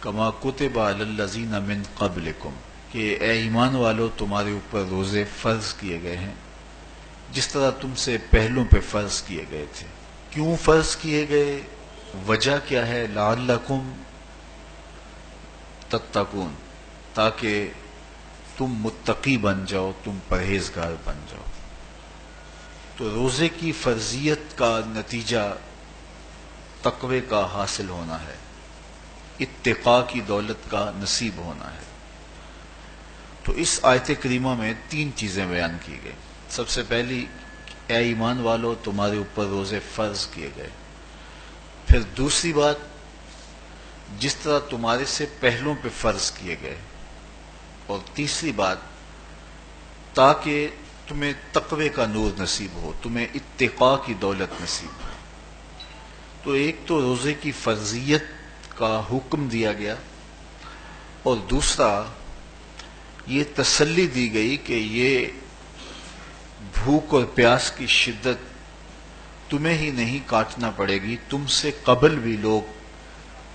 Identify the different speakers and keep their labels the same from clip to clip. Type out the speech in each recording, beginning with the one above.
Speaker 1: کما کتب علی الذین من قبلکم کہ اے ایمان والو تمہارے اوپر روزے فرض کیے گئے ہیں جس طرح تم سے پہلوں پہ فرض کیے گئے تھے۔ کیوں فرض کیے گئے؟ وجہ کیا ہے؟ لعلکم تتقون، تاکہ تم متقی بن جاؤ، تم پرہیزگار بن جاؤ۔ تو روزے کی فرضیت کا نتیجہ تقوی کا حاصل ہونا ہے، اتقاء کی دولت کا نصیب ہونا ہے۔ تو اس آیت کریمہ میں 3 چیزیں بیان کی گئی۔ سب سے پہلی، اے ایمان والو تمہارے اوپر روزے فرض کیے گئے۔ پھر دوسری بات، جس طرح تمہارے سے پہلوں پہ فرض کیے گئے۔ اور تیسری بات، تاکہ تمہیں تقوی کا نور نصیب ہو، تمہیں اتقاء کی دولت نصیب ہو۔ تو ایک تو روزے کی فرضیت کا حکم دیا گیا، اور دوسرا یہ تسلی دی گئی کہ یہ بھوک اور پیاس کی شدت تمہیں ہی نہیں کاٹنا پڑے گی، تم سے قبل بھی لوگ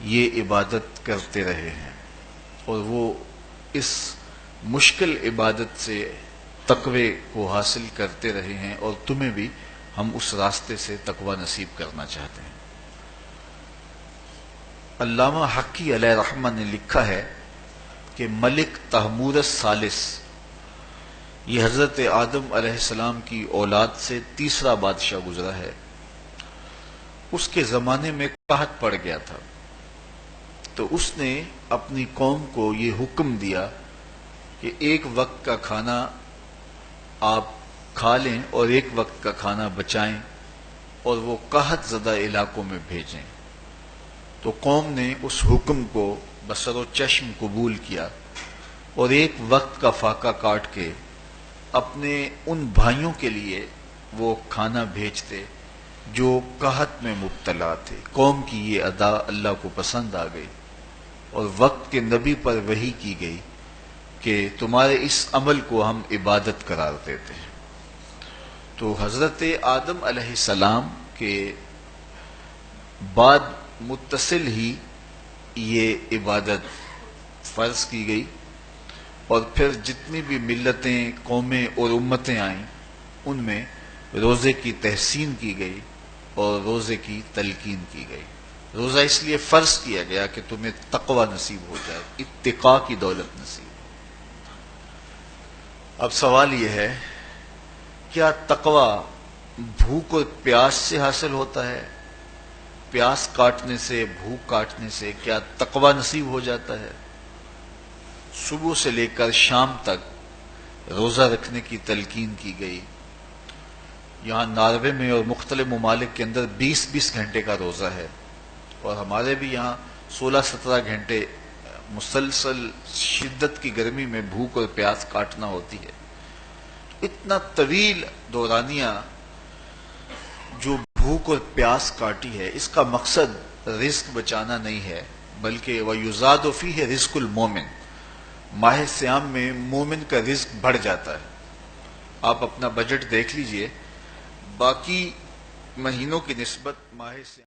Speaker 1: یہ عبادت کرتے رہے ہیں، اور وہ اس مشکل عبادت سے تقوی کو حاصل کرتے رہے ہیں، اور تمہیں بھی ہم اس راستے سے تقوی نصیب کرنا چاہتے ہیں۔ علامہ حقی علیہ رحمہ نے لکھا ہے کہ ملک تحمور الثالث، یہ حضرت آدم علیہ السلام کی اولاد سے تیسرا بادشاہ گزرا ہے، اس کے زمانے میں قحط پڑ گیا تھا۔ تو اس نے اپنی قوم کو یہ حکم دیا کہ ایک وقت کا کھانا آپ کھا لیں اور ایک وقت کا کھانا بچائیں، اور وہ قحط زدہ علاقوں میں بھیجیں۔ تو قوم نے اس حکم کو بصر و چشم قبول کیا، اور ایک وقت کا فاقہ کاٹ کے اپنے ان بھائیوں کے لیے وہ کھانا بھیجتے جو قحط میں مبتلا تھے۔ قوم کی یہ ادا اللہ کو پسند آ گئی، اور وقت کے نبی پر وحی کی گئی کہ تمہارے اس عمل کو ہم عبادت قرار دیتے ہیں۔ تو حضرت آدم علیہ السلام کے بعد متصل ہی یہ عبادت فرض کی گئی، اور پھر جتنی بھی ملتیں، قومیں اور امتیں آئیں ان میں روزے کی تحسین کی گئی اور روزے کی تلقین کی گئی۔ روزہ اس لیے فرض کیا گیا کہ تمہیں تقوی نصیب ہو جائے، اتقاء کی دولت نصیب ہو۔ اب سوال یہ ہے، کیا تقوی بھوک اور پیاس سے حاصل ہوتا ہے؟ پیاس کاٹنے سے، بھوک کاٹنے سے کیا تقوی نصیب ہو جاتا ہے؟ صبح سے لے کر شام تک روزہ رکھنے کی تلقین کی گئی۔ یہاں ناروے میں اور مختلف ممالک کے اندر 20 گھنٹے کا روزہ ہے، اور ہمارے بھی یہاں 16-17 گھنٹے مسلسل شدت کی گرمی میں بھوک اور پیاس کاٹنا ہوتی ہے۔ اتنا طویل دورانیہ جو بھوک اور پیاس کاٹی ہے، اس کا مقصد رزق بچانا نہیں ہے، بلکہ وَيُزَادُ فِيهِ رِزْقُ الْمُؤْمِنِ، ماہ سیام میں مومن کا رزق بڑھ جاتا ہے۔ آپ اپنا بجٹ دیکھ لیجئے، باقی مہینوں کی نسبت ماہ سیام